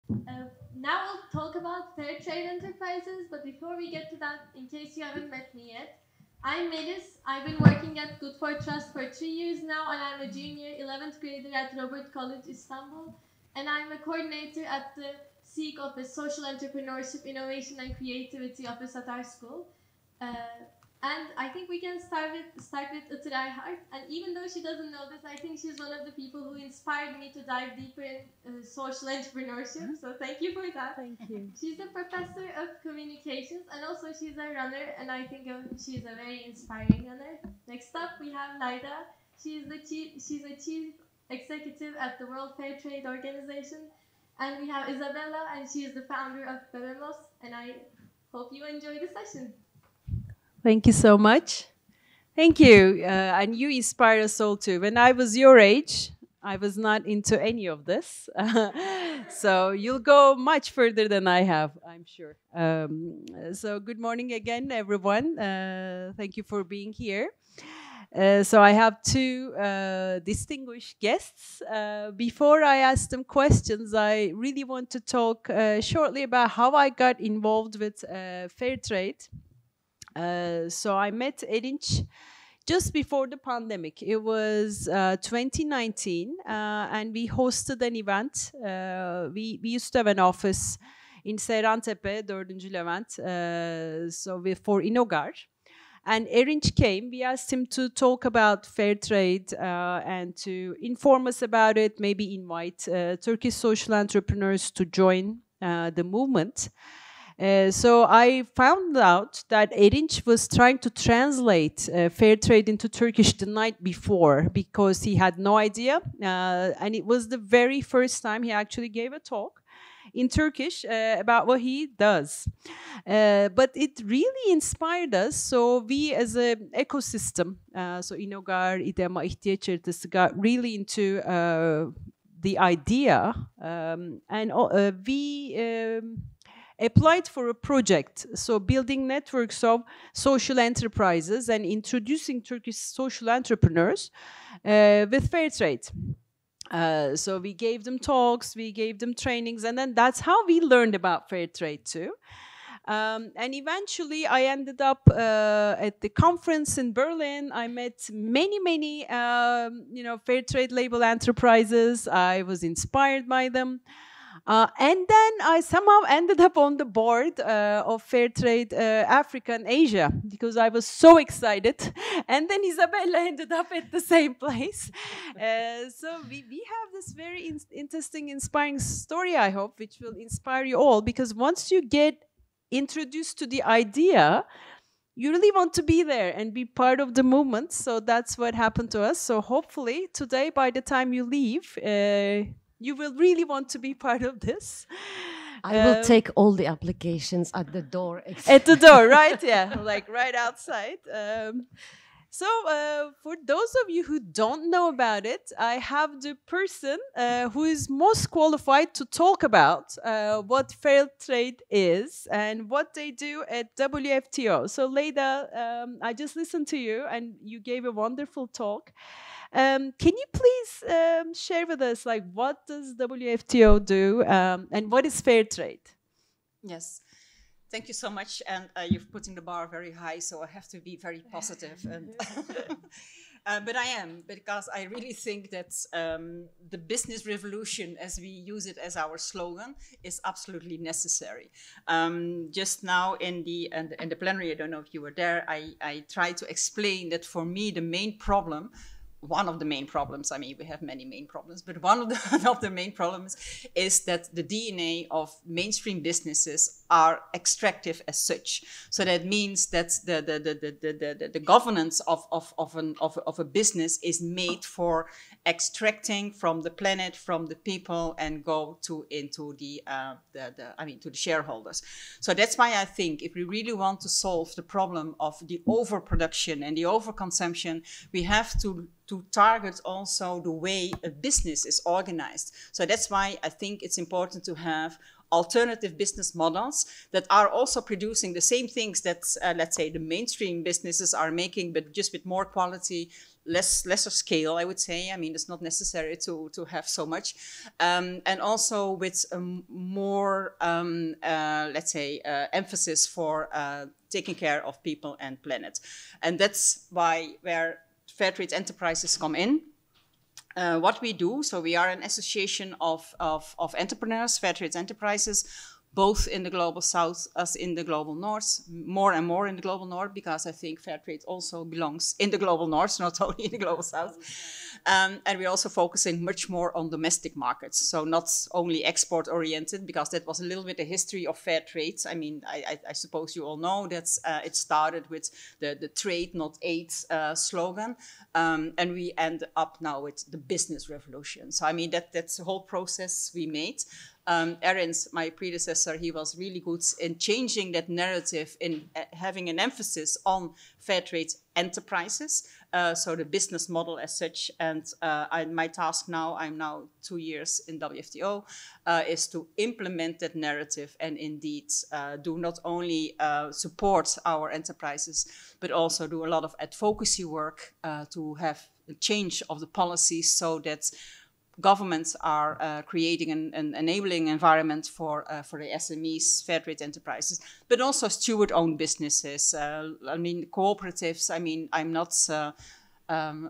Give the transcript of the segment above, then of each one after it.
Now we'll talk about fair trade enterprises, but before we get to that, in case you haven't met me yet, I'm Melis. I've been working at Good for Trust for 3 years now, and I'm a junior 11th grader at Robert College, Istanbul, and I'm a coordinator at the SEEK office, Social Entrepreneurship, Innovation and Creativity office at our school. And I think we can start with Itır Erhart. And even though she doesn't know this, I think she's one of the people who inspired me to dive deeper in social entrepreneurship. So thank you for that. Thank you. She's a professor of communications, and also she's a runner, and I think she's a very inspiring runner. Next up, we have Leida. She's a chief executive at the World Fair Trade Organization. And we have Izabela, and she is the founder of Bebemos, and I hope you enjoy the session. Thank you so much. Thank you. And you inspire us all too. When I was your age, I was not into any of this. So you'll go much further than I have, I'm sure. So good morning again, everyone. Thank you for being here. So I have two distinguished guests. Before I ask them questions, I really want to talk shortly about how I got involved with fair trade. So I met Erinç just before the pandemic. It was 2019, and we hosted an event. We used to have an office in Seyrantepe, 4. Levent, for INOGAR. And Erinç came. We asked him to talk about fair trade and to inform us about it, maybe invite Turkish social entrepreneurs to join the movement. So I found out that Erinç was trying to translate fair trade into Turkish the night before because he had no idea. And it was the very first time he actually gave a talk in Turkish about what he does. But it really inspired us. So we as an ecosystem, so İNOGAR, İDEMA, İhtiyaç Haritası, got really into the idea. And we applied for a project, so building networks of social enterprises and introducing Turkish social entrepreneurs with fair trade. So we gave them talks, we gave them trainings, and then that's how we learned about fair trade too. And eventually I ended up at the conference in Berlin. I met many fair trade label enterprises. I was inspired by them. And then I somehow ended up on the board of Fair Trade Africa and Asia because I was so excited. And then Izabela ended up at the same place. So we have this very interesting, inspiring story, I hope, which will inspire you all. Because once you get introduced to the idea, you really want to be there and be part of the movement. So that's what happened to us. So hopefully today, by the time you leave, you will really want to be part of this. I will take all the applications at the door. At the door, right? Yeah, like right outside. So for those of you who don't know about it, I have the person who is most qualified to talk about what fair trade is and what they do at WFTO. So Leida, I just listened to you and you gave a wonderful talk. Can you please share with us, like, what does WFTO do and what is fair trade? Yes, thank you so much. And you've putting the bar very high, so I have to be very positive. And but I am, because I really think that the business revolution, as we use it as our slogan, is absolutely necessary. Just now in the plenary, I don't know if you were there, I tried to explain that for me the main problem, one of the main problems, I mean, we have many main problems, but one of the main problems is that the DNA of mainstream businesses are extractive as such. So that means that the governance of a business is made for extracting from the planet, from the people, and go into the shareholders. So that's why I think if we really want to solve the problem of the overproduction and the overconsumption, we have to target also the way a business is organized. So that's why I think it's important to have alternative business models that are also producing the same things that, let's say, the mainstream businesses are making, but just with more quality, lesser scale, I would say. I mean, it's not necessary to have so much. And also with more, let's say, emphasis for taking care of people and planet. And that's where fair trade enterprises come in. What we do, so we are an association of entrepreneurs, fair trade enterprises, both in the global south as in the global north, more and more in the global north, because I think fair trade also belongs in the global north, not only in the global south. And we're also focusing much more on domestic markets. So not only export oriented, because that was a little bit the history of fair trade. I mean, I suppose you all know that it started with the trade, not aid slogan. And we end up now with the business revolution. So I mean, that's the whole process we made. Erin's, my predecessor, he was really good in changing that narrative, in having an emphasis on fair trade enterprises, so the business model as such. And my task now, I'm now 2 years in WFTO, is to implement that narrative and indeed do not only support our enterprises, but also do a lot of advocacy work to have a change of the policies so that governments are creating an enabling environment for the SMEs, fair trade enterprises, but also steward-owned businesses. I mean, cooperatives. I mean, I'm not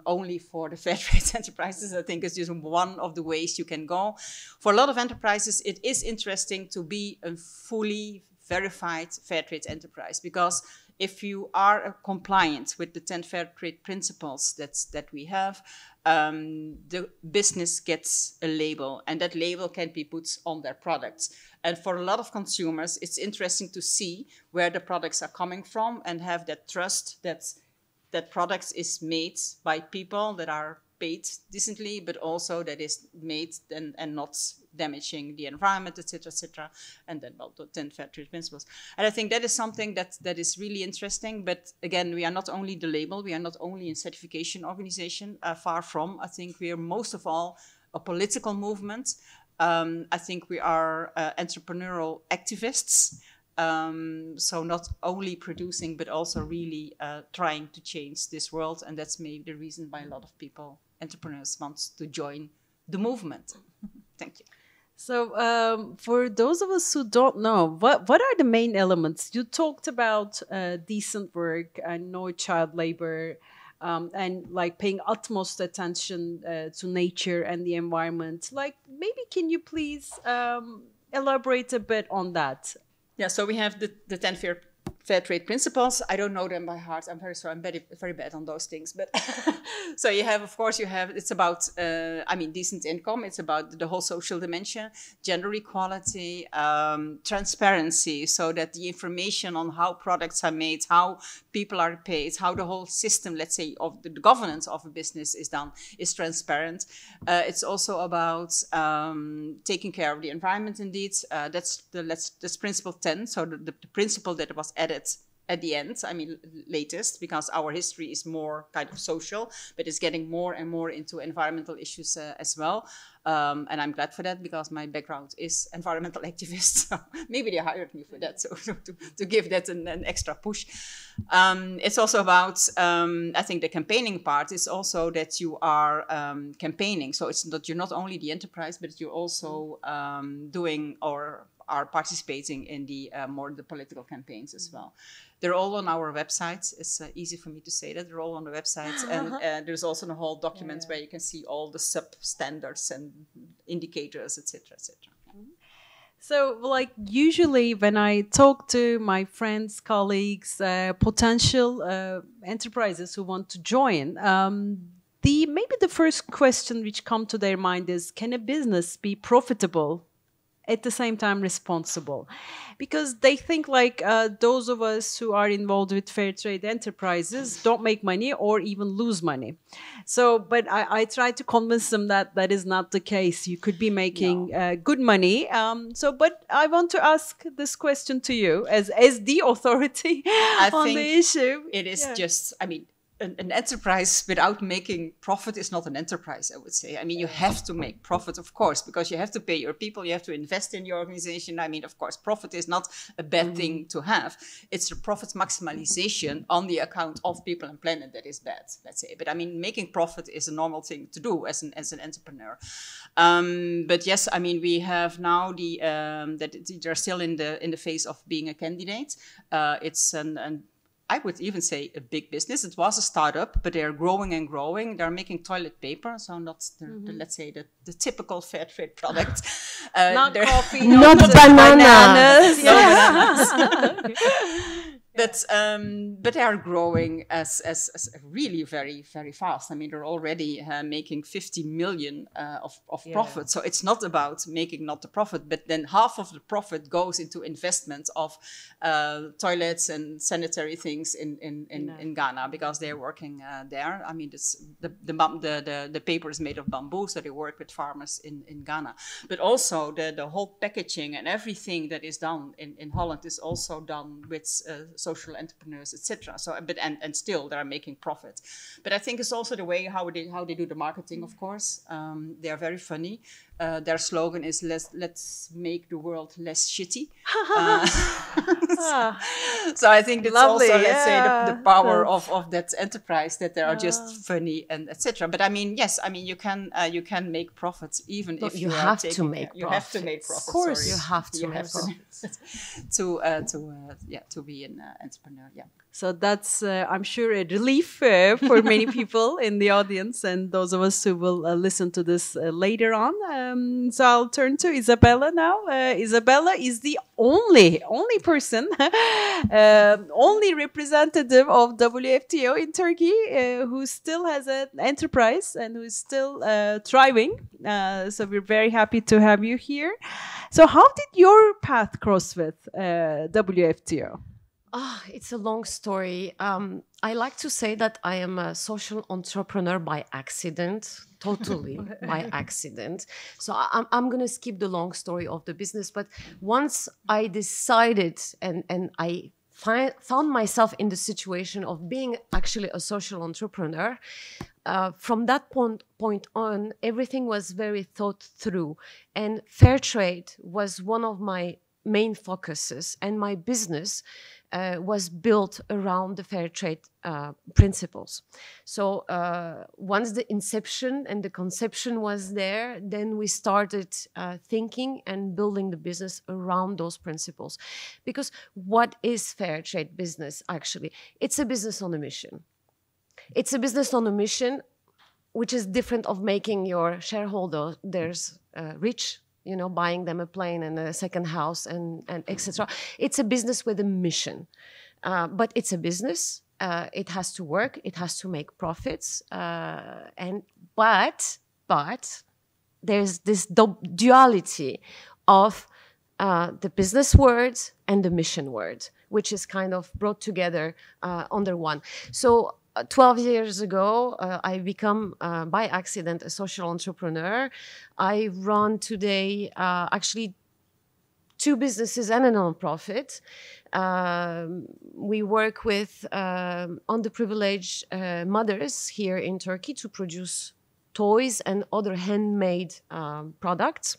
only for the fair trade enterprises. I think it's just one of the ways you can go. For a lot of enterprises, it is interesting to be a fully verified fair trade enterprise, because if you are compliant with the 10 fair trade principles that we have, the business gets a label, and that label can be put on their products. And for a lot of consumers, it's interesting to see where the products are coming from and have that trust that products is made by people that are paid decently, but also that is made and not damaging the environment, etc., and then, well, the 10 fair trade principles. And I think that is something that is really interesting. But again, we are not only the label, we are not only a certification organization, far from. I think we are most of all a political movement. I think we are entrepreneurial activists. So not only producing, but also really trying to change this world. And that's maybe the reason why a lot of people, entrepreneurs, want to join the movement. Thank you. So for those of us who don't know, what are the main elements? You talked about decent work and no child labor, and like paying utmost attention to nature and the environment. Like, maybe can you please elaborate a bit on that? Yeah, so we have the 10 fair trade principles. I don't know them by heart. I'm very sorry. I'm very bad on those things. But so you have, of course, it's about, I mean, decent income. It's about the whole social dimension, gender equality, transparency, so that the information on how products are made, how people are paid, how the whole system, let's say, of the governance of a business is done, is transparent. It's also about taking care of the environment, indeed. That's principle 10. So the principle that was added at the end, I mean, latest, because our history is more kind of social, but it's getting more and more into environmental issues as well. And I'm glad for that, because my background is environmental activist. So maybe they hired me for that, so to give that an extra push. It's also about, I think the campaigning part is also that you are campaigning. So it's not, you're not only the enterprise, but you're also doing or are participating in the more the political campaigns as well. They're all on our website. It's easy for me to say that. They're all on the website. And there's also a whole document where you can see all the sub-standards and indicators, etc., etc. So, like, usually when I talk to my friends, colleagues, potential enterprises who want to join, maybe the first question which comes to their mind is, can a business be profitable at the same time responsible? Because they think like those of us who are involved with fair trade enterprises don't make money or even lose money. So, but I try to convince them that that is not the case. You could be making good money. But I want to ask this question to you as the authority on the issue. It is just, I mean, an enterprise without making profit is not an enterprise, I would say. I mean, you have to make profit, of course, because you have to pay your people, you have to invest in your organization. I mean, of course, profit is not a bad thing to have. It's the profit maximization on the account of people and planet that is bad, let's say. But I mean, making profit is a normal thing to do as an entrepreneur. But yes, I mean, we have now that they're still in the phase of being a candidate. It's an I would even say a big business. It was a startup, but they're growing and growing. They're making toilet paper, so not let's say the typical fair trade product. Not coffee, not bananas. No bananas. But they are growing as really very, very fast. I mean, they're already making 50 million of profit. So it's not about making not the profit, but then half of the profit goes into investment of toilets and sanitary things in Ghana, because they're working there. I mean, the paper is made of bamboo, so they work with farmers in Ghana. But also the whole packaging and everything that is done in Holland is also done with social entrepreneurs, etc. So, but and still they are making profit. But I think it's also the way how they do the marketing. Of course, they are very funny. Their slogan is "Let's make the world less shitty." So I think it's Lovely, also, let's say, the power of that enterprise, that they are just funny and etc. But I mean, yes, I mean you can make profits even if you have to make you have to make profits. Of course, sorry. you have to make profits to be an entrepreneur. Yeah. So that's, I'm sure, a relief for many people in the audience and those of us who will listen to this later on. So I'll turn to Izabela now. Izabela is the only person, only representative of WFTO in Turkey who still has an enterprise and who is still thriving. So we're very happy to have you here. So how did your path cross with WFTO? It's a long story. I like to say that I am a social entrepreneur by accident, totally by accident. So I'm going to skip the long story of the business. But once I decided and I found myself in the situation of being actually a social entrepreneur, from that point on, everything was very thought through. And fair trade was one of my main focuses, and my business was built around the fair trade principles. So once the inception and the conception was there, then we started thinking and building the business around those principles. Because what is fair trade business actually? It's a business on a mission. It's a business on a mission, which is different of making your shareholders rich, you know, buying them a plane and a second house and etc. It's a business with a mission, but it's a business. It has to work. It has to make profits. But there's this duality of the business word and the mission word, which is kind of brought together under one. So 12 years ago, I become, by accident, a social entrepreneur. I run today actually 2 businesses and a non-profit. We work with underprivileged mothers here in Turkey to produce toys and other handmade products.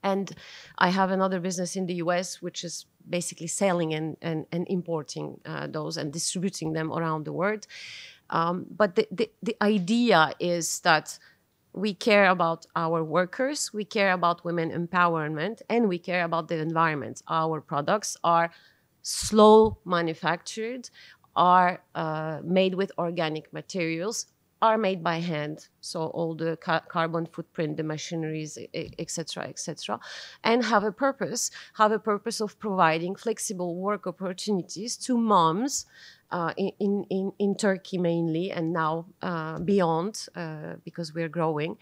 And I have another business in the US, which is basically selling and importing those and distributing them around the world. But the idea is that we care about our workers, we care about women empowerment, and we care about the environment. Our products are slow manufactured, are made with organic materials, are made by hand, so all the carbon footprint, the machineries, etc., and have a purpose of providing flexible work opportunities to moms in Turkey mainly, and now beyond, because we're growing,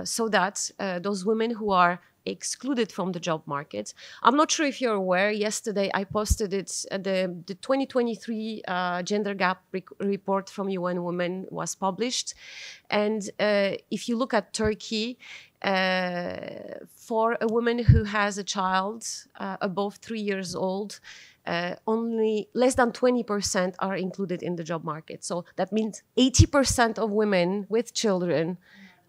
so that those women who are excluded from the job market. I'm not sure if you're aware, yesterday I posted it, the 2023 gender gap report from UN Women was published. And if you look at Turkey, for a woman who has a child above 3 years old, only less than 20% are included in the job market. So that means 80% of women with children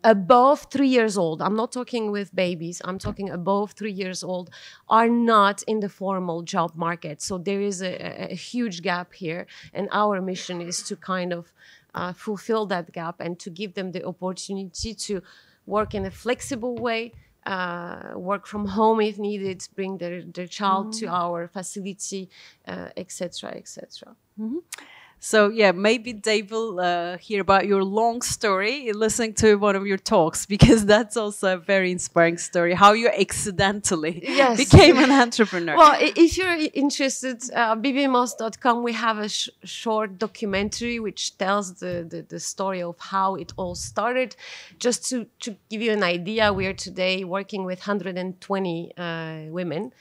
above 3 years old, I'm not talking with babies, I'm talking above 3 years old, are not in the formal job market. So there is a huge gap here. And our mission is to kind of fulfill that gap and to give them the opportunity to work in a flexible way, work from home if needed, bring their child to our facility, etc., etc. So yeah, maybe they will hear about your long story listening to one of your talks, because that's also a very inspiring story, how you accidentally became an entrepreneur. Well, if you're interested, bbmos.com, we have a short documentary which tells the story of how it all started. Just to give you an idea, we are today working with 120 women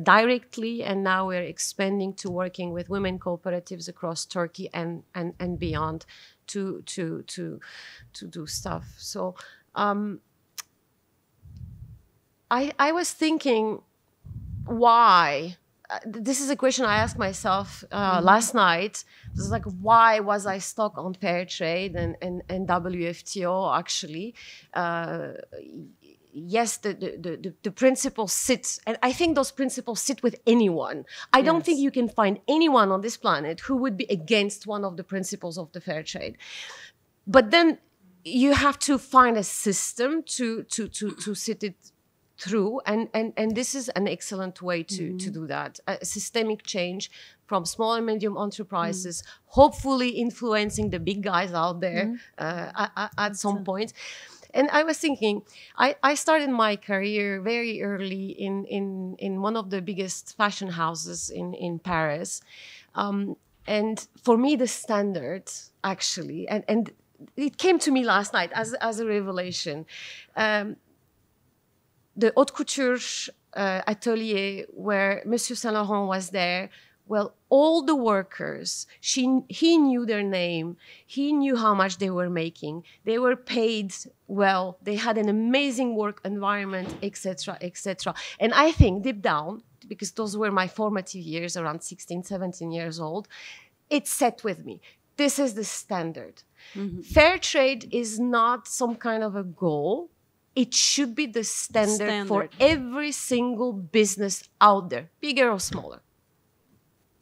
directly, and now we're expanding to working with women cooperatives across Turkey and beyond to do stuff. So I was thinking, why? This is a question I asked myself last night. It was like, why was I stuck on fair trade and WFTO actually? Yes, the principles sit, and I think those principles sit with anyone. I don't think you can find anyone on this planet who would be against one of the principles of the fair trade. But then you have to find a system to sit it through, and this is an excellent way to do that. A systemic change from small and medium enterprises, hopefully influencing the big guys out there at some point. And I was thinking, I started my career very early in one of the biggest fashion houses in Paris. And for me, the standard, actually, and it came to me last night as a revelation. The haute couture atelier where Monsieur Saint Laurent was there, well, all the workers, he knew their name. He knew how much they were making. They were paid well. They had an amazing work environment, etc., etc. And I think deep down, because those were my formative years, around 16, 17 years old, it set with me. This is the standard. Fair trade is not some kind of a goal. It should be the standard for every single business out there, bigger or smaller.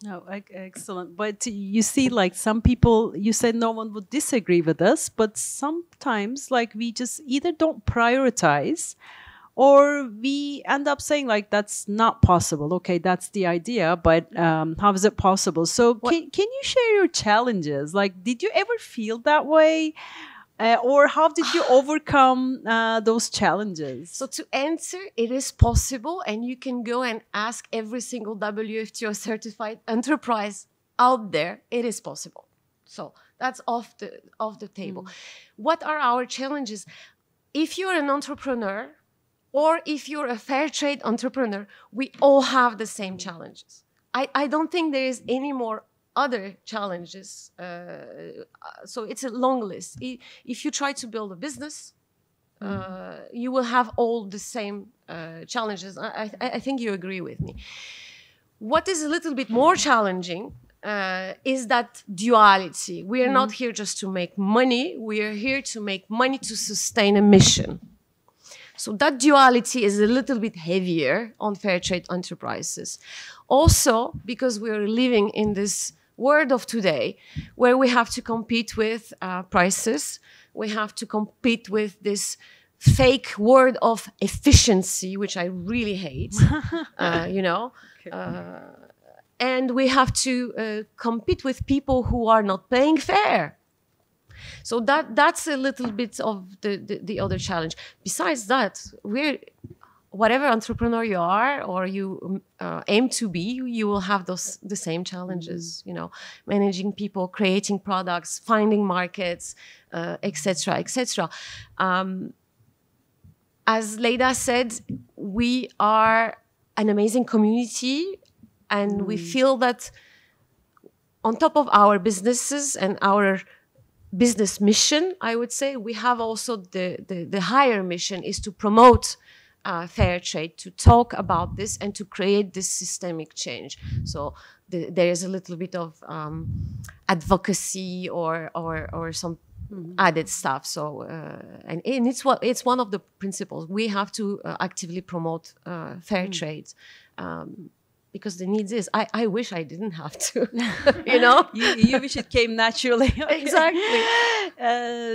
No, excellent. But you see, like some people, you said no one would disagree with us, but sometimes like we just either don't prioritize or we end up saying like, that's not possible. Okay, that's the idea, but how is it possible? So can you share your challenges? Like, did you ever feel that way? Or how did you overcome those challenges? So to answer, it is possible, and you can go and ask every single WFTO certified enterprise out there. It is possible. So that's off the table. What are our challenges? If you're an entrepreneur or if you're a fair trade entrepreneur, we all have the same challenges. I don't think there is any more other challenges. So it's a long list. If you try to build a business, you will have all the same challenges. I think you agree with me. What is a little bit more challenging is that duality. We are not here just to make money. We are here to make money to sustain a mission. So that duality is a little bit heavier on fair trade enterprises. Also, because we are living in this world of today where we have to compete with prices, we have to compete with this fake word of efficiency, which I really hate, and we have to compete with people who are not paying fair. So that's a little bit of the other challenge. Besides that, whatever entrepreneur you are or you aim to be, you will have the same challenges. Managing people, creating products, finding markets, etc., etc. As Leida said, we are an amazing community, and we feel that on top of our businesses and our business mission, I would say, we have also the higher mission is to promote fair trade to talk about this and to create this systemic change. So there is a little bit of advocacy or some added stuff. So and it's one of the principles. We have to actively promote fair trade. Because the need is, I wish I didn't have to, you know? you wish it came naturally. Exactly.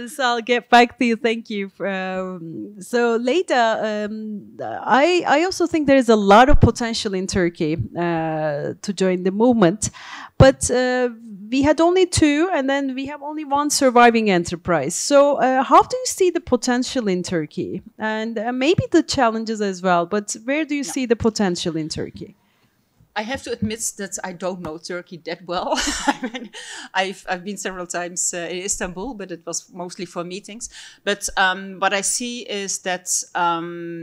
So I'll get back to you. Thank you. So Leida, I also think there is a lot of potential in Turkey to join the movement. But we had only 2, and then we have only 1 surviving enterprise. So how do you see the potential in Turkey? And maybe the challenges as well. But where do you see the potential in Turkey? I have to admit that I don't know Turkey that well. I mean, I've been several times in Istanbul, but it was mostly for meetings. But what I see is that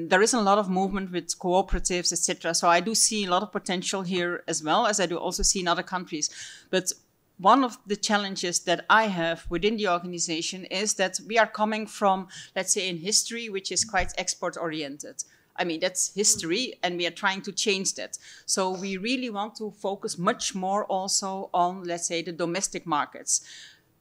there is a lot of movement with cooperatives, etc. So I do see a lot of potential here as well, as I do also see in other countries. But one of the challenges that I have within the organization is that we are coming from, let's say, in history, which is quite export-oriented. I mean, that's history, and we are trying to change that. So we really want to focus much more also on, let's say, the domestic markets.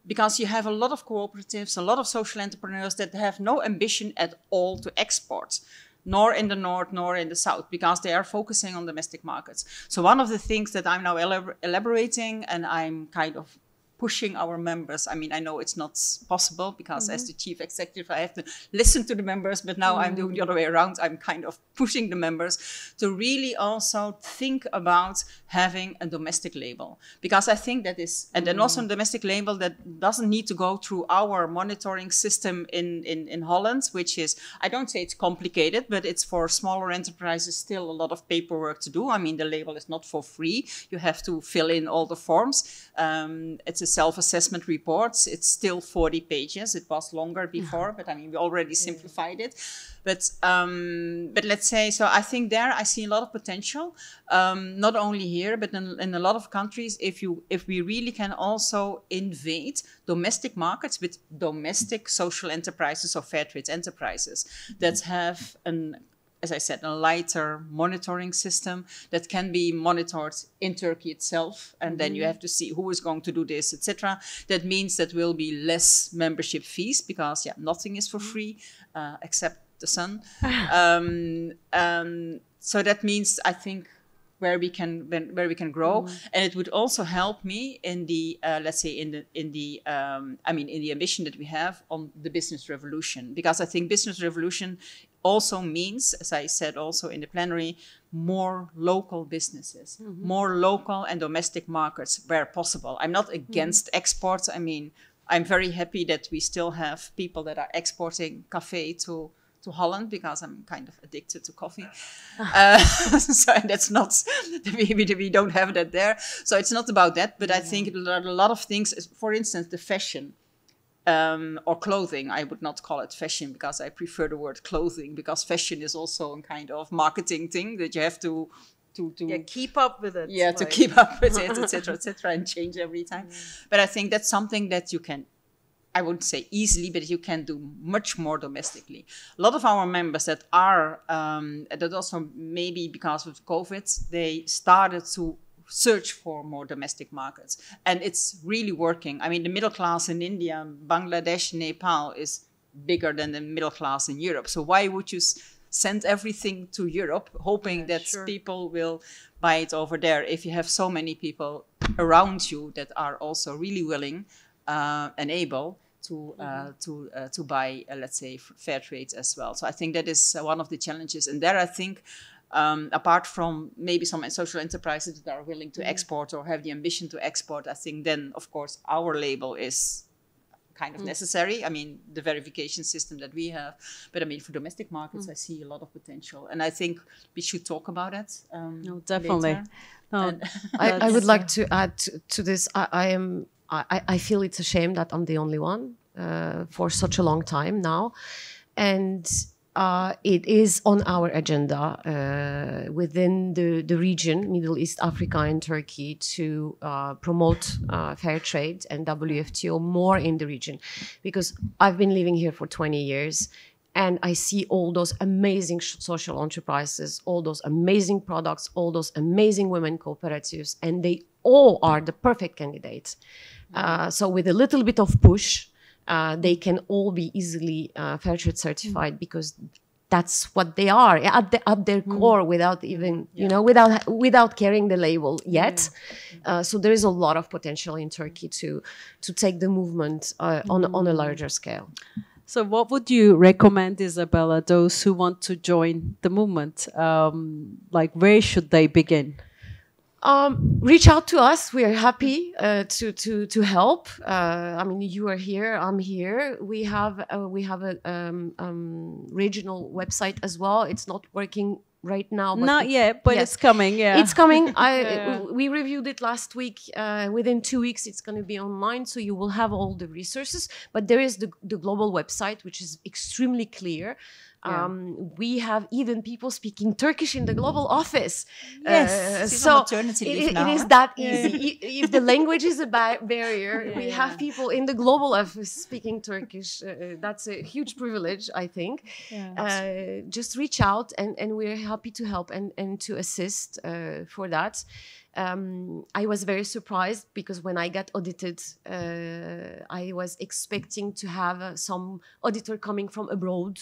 Because you have a lot of cooperatives, a lot of social entrepreneurs that have no ambition at all to export, nor in the north, nor in the south, because they are focusing on domestic markets. So one of the things that I'm now elaborating, and I'm kind of pushing our members. I mean, I know it's not possible because as the chief executive, I have to listen to the members, but now I'm doing the other way around. I'm kind of pushing the members to really also think about having a domestic label, because I think that is, and then also a domestic label that doesn't need to go through our monitoring system in Holland, which is, I don't say it's complicated, but it's for smaller enterprises still a lot of paperwork to do. I mean, the label is not for free. You have to fill in all the forms. It's a self-assessment reports. It's still 40 pages. It was longer before, but I mean, we already simplified it. But let's say, so I think there I see a lot of potential, not only here, but in a lot of countries, if we really can also invade domestic markets with domestic social enterprises or fair trade enterprises that have as I said, a lighter monitoring system that can be monitored in Turkey itself. And then you have to see who is going to do this, etc. That means that will be less membership fees because, nothing is for free except the sun. So that means, I think, where we can grow, and it would also help me in the let's say in the ambition that we have on the business revolution, because I think business revolution also means, as I said also in the plenary, more local businesses, more local and domestic markets where possible. I'm not against exports. I mean, I'm very happy that we still have people that are exporting coffee to Holland, because I'm kind of addicted to coffee. So and that's not, we don't have that there. So it's not about that, but I think there are a lot of things, for instance, the fashion or clothing. I would not call it fashion because I prefer the word clothing, because fashion is also a kind of marketing thing that you have to keep up with it. Yeah, to keep up with it, etc., and change every time. But I think that's something that you can, I wouldn't say easily, but you can do much more domestically. A lot of our members that are, that also maybe because of COVID, they started to search for more domestic markets. And it's really working. I mean, the middle class in India, Bangladesh, Nepal is bigger than the middle class in Europe. So why would you send everything to Europe, hoping that people will buy it over there, if you have so many people around you that are also really willing and able to buy, let's say, fair trade as well. So I think that is one of the challenges. And there I think, apart from maybe some social enterprises that are willing to export or have the ambition to export, I think then, of course, our label is kind of necessary. I mean, the verification system that we have. But I mean, for domestic markets, I see a lot of potential. And I think we should talk about it. No, definitely. No, I would like to add to this. I feel it's a shame that I'm the only one for such a long time now. And it is on our agenda within the region, Middle East, Africa and Turkey, to promote fair trade and WFTO more in the region. Because I've been living here for 20 years and I see all those amazing social enterprises, all those amazing products, all those amazing women cooperatives, and they all are the perfect candidates. So with a little bit of push, they can all be easily fair trade certified, because that's what they are at their core, without even without carrying the label yet. So there is a lot of potential in Turkey to take the movement on a larger scale. So what would you recommend, Izabela, those who want to join the movement? Like, where should they begin? Reach out to us. We are happy to help. I mean, you are here. I'm here. We have a regional website as well. It's not working right now. But not yet, but it's coming. Yeah, it's coming. We reviewed it last week. Within 2 weeks, it's going to be online, so you will have all the resources. But there is the global website, which is extremely clear. We have even people speaking Turkish in the global office. Yes, so it is that easy. If the language is a barrier, we have people in the global office speaking Turkish. That's a huge privilege, I think. Just reach out, and we're happy to help and to assist for that. I was very surprised, because when I got audited, I was expecting to have some auditor coming from abroad,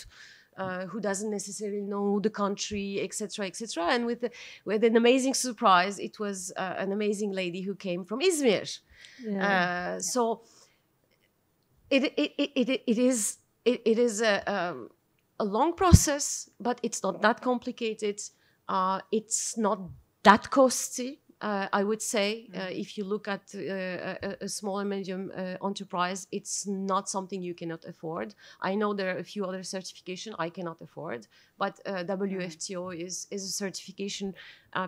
who doesn't necessarily know the country, etc., etc. And with an amazing surprise, it was an amazing lady who came from Izmir. So it is a long process, but it's not that complicated. It's not that costly. I would say, if you look at a small and medium enterprise, it's not something you cannot afford. I know there are a few other certifications I cannot afford, but WFTO is a certification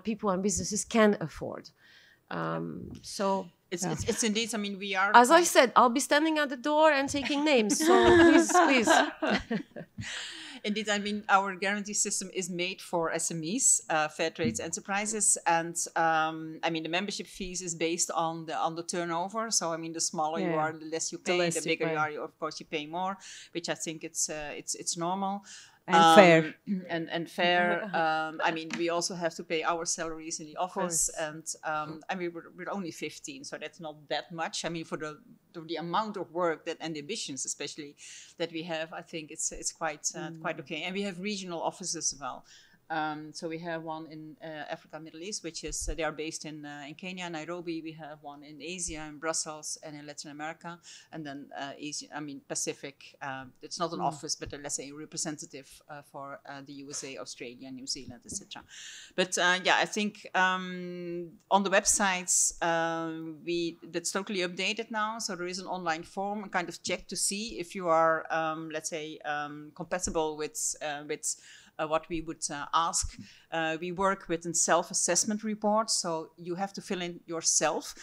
people and businesses can afford. So it's indeed. I mean, we are. As I said, I'll be standing at the door and taking names. So please. Indeed, I mean, our guarantee system is made for SMEs, fair trade enterprises, and I mean, the membership fees is based on the turnover. So I mean, the smaller you are, the less you pay. The bigger you are, of course, you pay more, which I think it's normal. And fair. And fair. I mean, we also have to pay our salaries in the office, and I mean, we're only 15, so that's not that much. I mean, for the amount of work and the ambitions, especially, that we have, I think it's quite okay. And we have regional offices as well. So we have one in Africa, Middle East, which is they are based in Kenya, Nairobi. We have one in Asia, in Brussels, and in Latin America, and then Asia. I mean Pacific. It's not an office, but let's say a representative for the USA, Australia, New Zealand, etc. But I think on the websites that's totally updated now. So there is an online form, a kind of check to see if you are, let's say, compatible with what we would ask. We work with a self-assessment report, so you have to fill in yourself.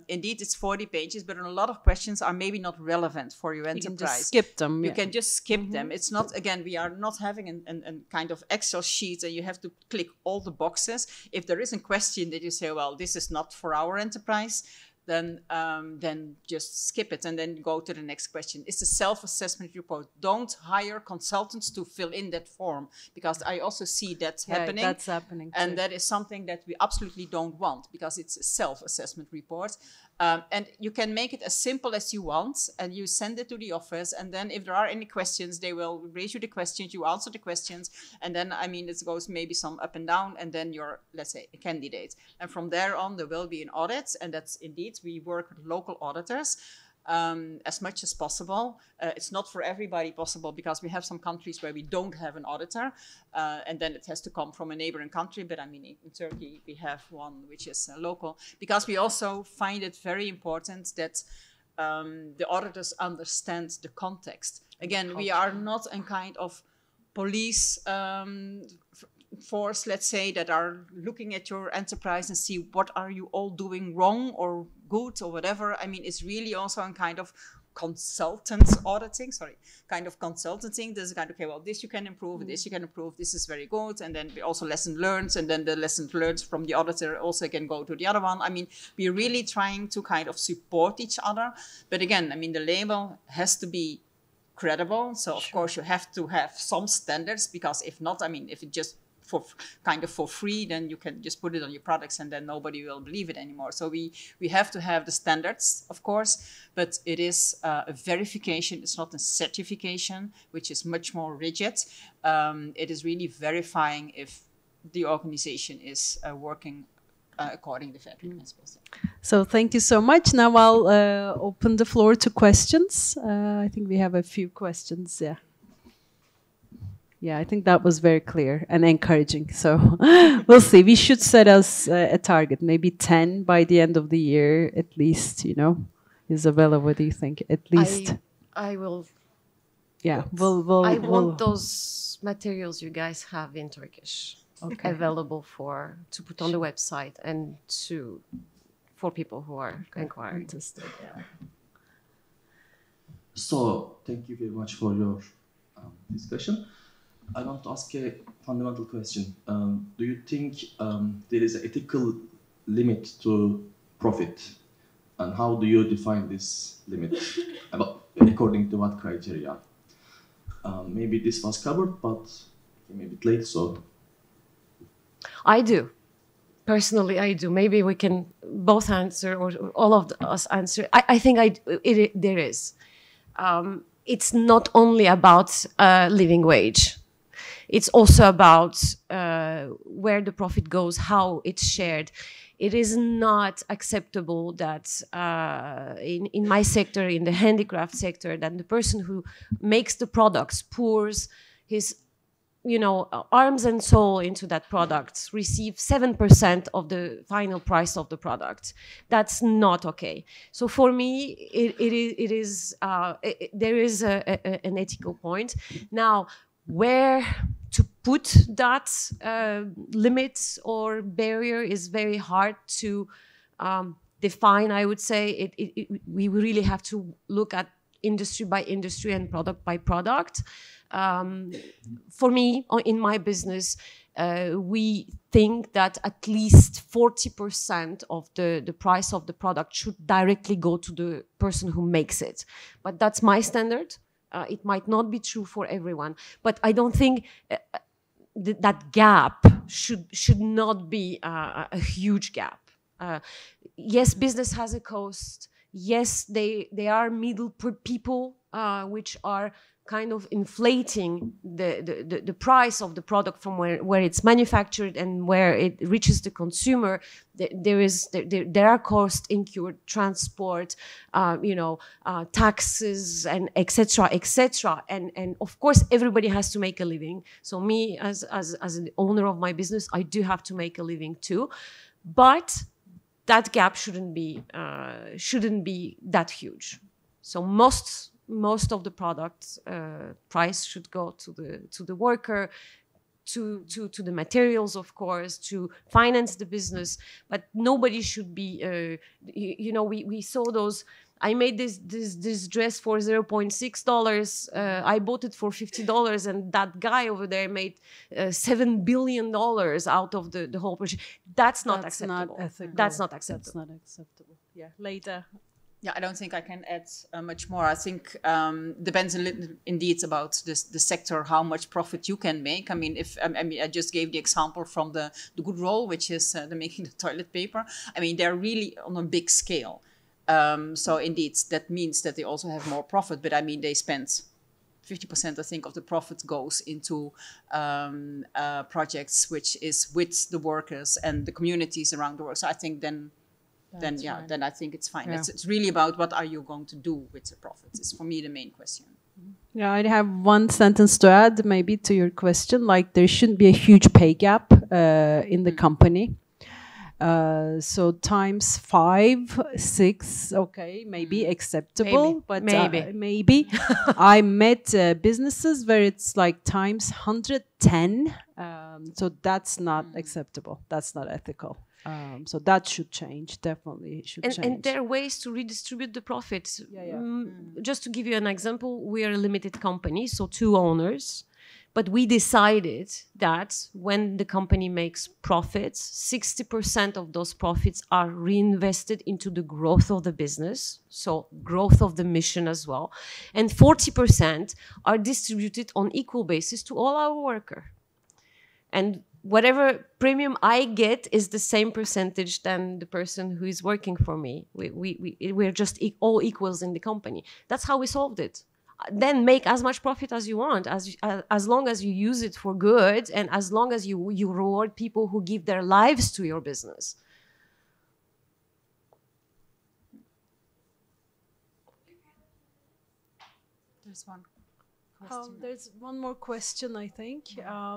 Indeed, it's 40 pages, but a lot of questions are maybe not relevant for your enterprise. You can just skip them. You can just skip them. It's not, again, we are not having a kind of Excel sheet and you have to click all the boxes. If there is a question that you say, well, this is not for our enterprise, then just skip it and then go to the next question. It's a self-assessment report. Don't hire consultants to fill in that form, because I also see that happening. That's happening too. And that is something that we absolutely don't want, because it's a self-assessment report. And you can make it as simple as you want, and you send it to the office, and then if there are any questions, they will raise you the questions, you answer the questions, and then, I mean, it goes maybe some up and down, and then you're, let's say, a candidate. And from there on, there will be an audit, and that's indeed, we work with local auditors as much as possible. It's not for everybody possible, because we have some countries where we don't have an auditor, and then it has to come from a neighboring country. But I mean, in Turkey, we have one which is local, because we also find it very important that the auditors understand the context. Again, we are not a kind of police force, let's say, that are looking at your enterprise and see what are you all doing wrong or good or whatever. I mean, it's really also a kind of consultant auditing, There's a kind of, okay, well, this you can improve, this you can improve, this is very good. And then we also lesson learned, and then the lessons learned from the auditor also can go to the other one. I mean, we're really trying to kind of support each other. But again, I mean, the label has to be credible. So of course you have to have some standards, because if not, I mean, if it just for free, then you can just put it on your products and then nobody will believe it anymore. So we have to have the standards, of course, but it is a verification. It's not a certification, which is much more rigid. It is really verifying if the organization is working according to fair principles. So thank you so much. Now I'll open the floor to questions. I think we have a few questions. Yeah, I think that was very clear and encouraging. So we'll see. We should set us a target, maybe 10 by the end of the year, at least, you know. Izabela, what do you think? At least. I will. Yeah, I want those materials you guys have in Turkish available to put on the website and for people who are inquiring. Yeah. So thank you very much for your discussion. I want to ask a fundamental question. Do you think there is an ethical limit to profit? And how do you define this limit? According to what criteria? Maybe this was covered, but maybe a bit late, so. I do. Personally, I do. Maybe we can both answer, or all of us answer. I think there is. It's not only about living wage. It's also about where the profit goes, how it's shared. It is not acceptable that in my sector, in the handicraft sector, that the person who makes the products pours his, arms and soul into that product, receive 7% of the final price of the product. That's not okay. So for me, there is an ethical point. Now, where to put that limit or barrier is very hard to define, I would say. We really have to look at industry by industry and product by product. For me, in my business, we think that at least 40% of the price of the product should directly go to the person who makes it. But that's my standard. It might not be true for everyone, but I don't think that gap should not be a huge gap. Yes, business has a cost. Yes, they are middle people which are kind of inflating the price of the product from where it's manufactured and where it reaches the consumer. There are costs incurred, transport, taxes, and etc. And of course, everybody has to make a living. So me, as an owner of my business, I do have to make a living too, but that gap shouldn't be that huge. So most of the product price should go to the worker, to the materials, of course, to finance the business. But nobody should be. We saw those. I made this dress for $0.6. I bought it for $50, and that guy over there made $7 billion out of the whole project. That's not acceptable. That's not acceptable. Yeah, Leida. Yeah, I don't think I can add much more. I think depends a little, indeed, about the sector, how much profit you can make. I mean, I just gave the example from the good roll, which is the making the toilet paper. I mean, they're really on a big scale. So indeed, that means that they also have more profit. But I mean, they spend 50%, I think, of the profit goes into projects which is with the workers and the communities around the world. So I think then I think it's fine. Yeah. It's really about what are you going to do with the profits. It's for me the main question. Yeah, I have one sentence to add maybe to your question. Like, there shouldn't be a huge pay gap in the company. So times 5, 6, okay, maybe acceptable, but maybe. I met businesses where it's like times 110. So that's not acceptable. That's not ethical. So that should change. Definitely should change. And there are ways to redistribute the profits. Just to give you an example, we are a limited company, so 2 owners. But we decided that when the company makes profits, 60% of those profits are reinvested into the growth of the business, so growth of the mission as well. And 40% are distributed on equal basis to all our workers. And whatever premium I get is the same percentage than the person who is working for me. We're just all equals in the company. That's how we solved it. Then make as much profit as you want, as long as you use it for good and as long as you reward people who give their lives to your business. There's one question. There's one more question, I think.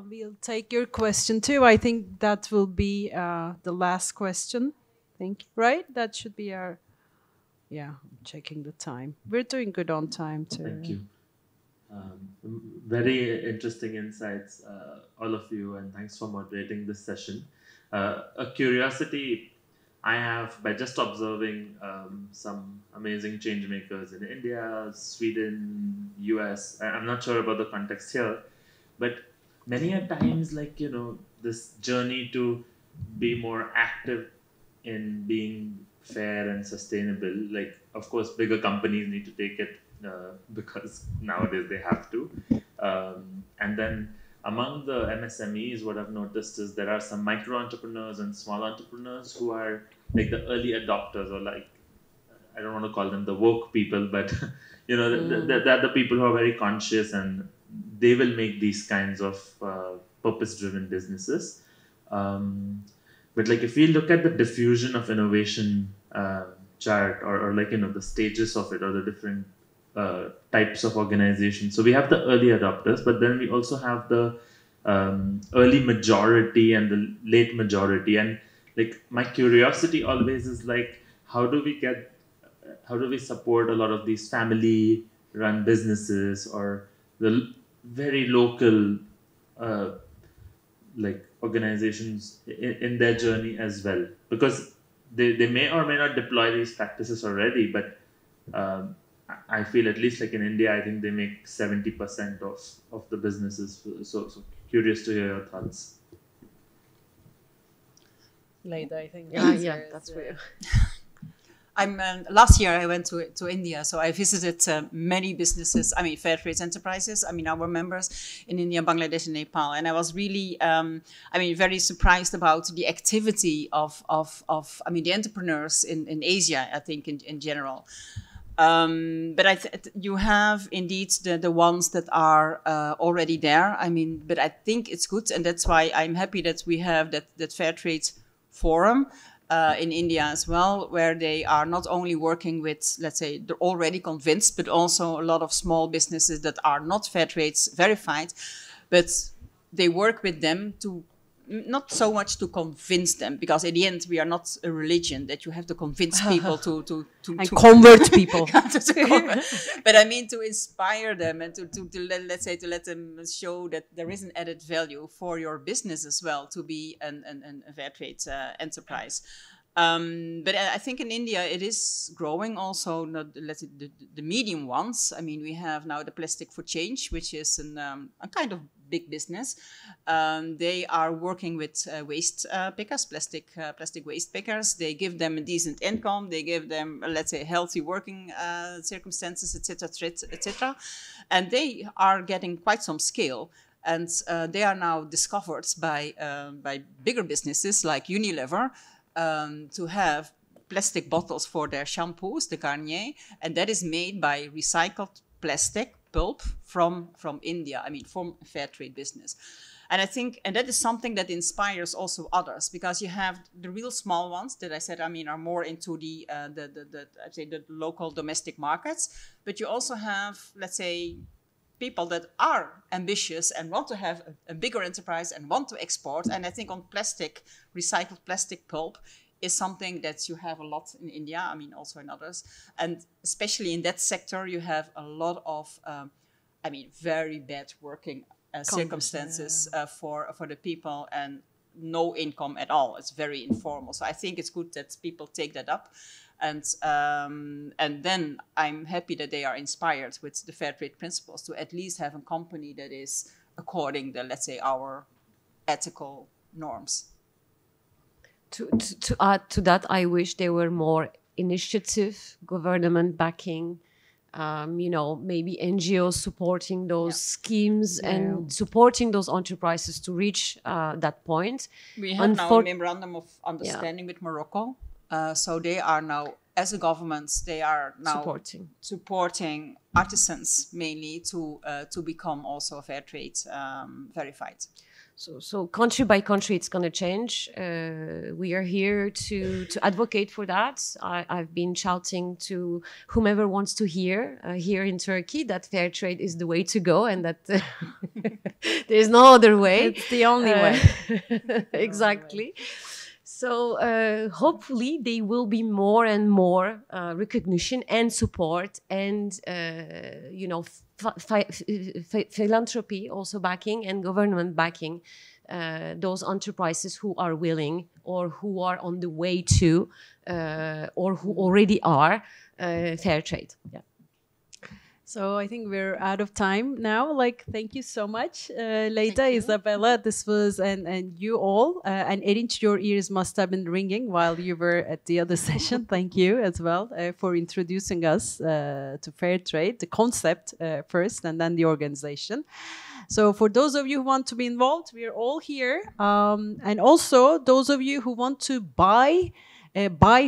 We'll take your question too. I think that will be the last question. Right? That should be our... Yeah, I'm checking the time. We're doing good on time too. Thank you. Very interesting insights, all of you, and thanks for moderating this session. A curiosity I have by just observing some amazing change makers in India, Sweden, US. I'm not sure about the context here, but many a times, like, you know, this journey to be more active in being fair and sustainable, like, of course, bigger companies need to take it because nowadays they have to. And then among the MSMEs, what I've noticed is there are some micro entrepreneurs and small entrepreneurs who are like the early adopters, or like, I don't want to call them the woke people, but you know, they're the people who are very conscious and they will make these kinds of purpose-driven businesses. But like, if we look at the diffusion of innovation chart, or like, you know, the stages of it, or the different types of organizations. So we have the early adopters, but then we also have the early majority and the late majority. And like, my curiosity always is like, how do we support a lot of these family run businesses or the very local like organizations in their journey as well, because they may or may not deploy these practices already, but I feel, at least like in India, I think they make 70% of the businesses. So curious to hear your thoughts. Leida, I think. Yeah, that's real. Last year I went to India, so I visited many businesses, I mean, fair trade enterprises, I mean, our members in India, Bangladesh, and Nepal. And I was really, very surprised about the activity of the entrepreneurs in Asia, I think, in general. But you have indeed the ones that are already there. I mean, but I think it's good, and that's why I'm happy that we have that fair trade forum in India as well, where they are not only working with, let's say, they're already convinced, but also a lot of small businesses that are not fair trade verified, but they work with them to not so much to convince them, because in the end we are not a religion that you have to convince people to convert people. But I mean, to inspire them and to let them show that there is an added value for your business as well to be a fair trade enterprise. But I think in India it is growing also, let's say the medium ones. I mean, we have now the Plastic for Change, which is a kind of big business. They are working with waste pickers, plastic waste pickers. They give them a decent income. They give them, let's say, healthy working circumstances, etc. And they are getting quite some scale. And they are now discovered by bigger businesses like Unilever to have plastic bottles for their shampoos, the Garnier, and that is made by recycled plastic pulp from India, I mean, from fair trade business. And I think, and that is something that inspires also others, because you have the real small ones that I said, I mean, are more into the local domestic markets, but you also have, let's say, people that are ambitious and want to have a bigger enterprise and want to export. And I think on plastic, recycled plastic pulp is something that you have a lot in India, I mean, also in others. And especially in that sector, you have a lot of, very bad working circumstances for the people, and no income at all. It's very informal. So I think it's good that people take that up. And then I'm happy that they are inspired with the fair trade principles to at least have a company that is according to, let's say, our ethical norms. To add to that, I wish there were more initiative, government backing, maybe NGOs supporting those schemes and supporting those enterprises to reach that point. We have now a memorandum of understanding with Morocco. So they are now, as a government, they are now supporting artisans mainly to become also fair trade verified. So country by country, it's going to change. We are here to advocate for that. I've been shouting to whomever wants to hear here in Turkey that fair trade is the way to go and that there's no other way. It's the only way. Exactly. So hopefully there will be more and more recognition and support and, philanthropy also backing and government backing those enterprises who are willing or who are on the way to or who already are fair trade. Yeah. So I think we're out of time now. Thank you so much, Leida, Izabela. This was, and you all, and Erinç, your ears must have been ringing while you were at the other session. Thank you as well for introducing us to fair trade, the concept first, and then the organization. So for those of you who want to be involved, we are all here. And also those of you who want to buy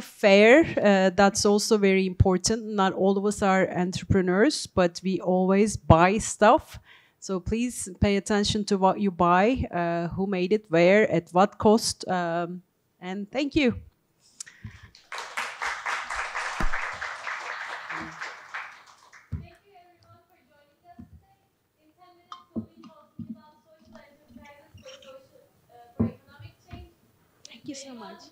fair, that's also very important. Not all of us are entrepreneurs, but we always buy stuff. So please pay attention to what you buy, who made it, where, at what cost, and thank you. Thank you everyone for joining us today. In 10 minutes we'll be talking about social enterprises for economic change. Thank you so much.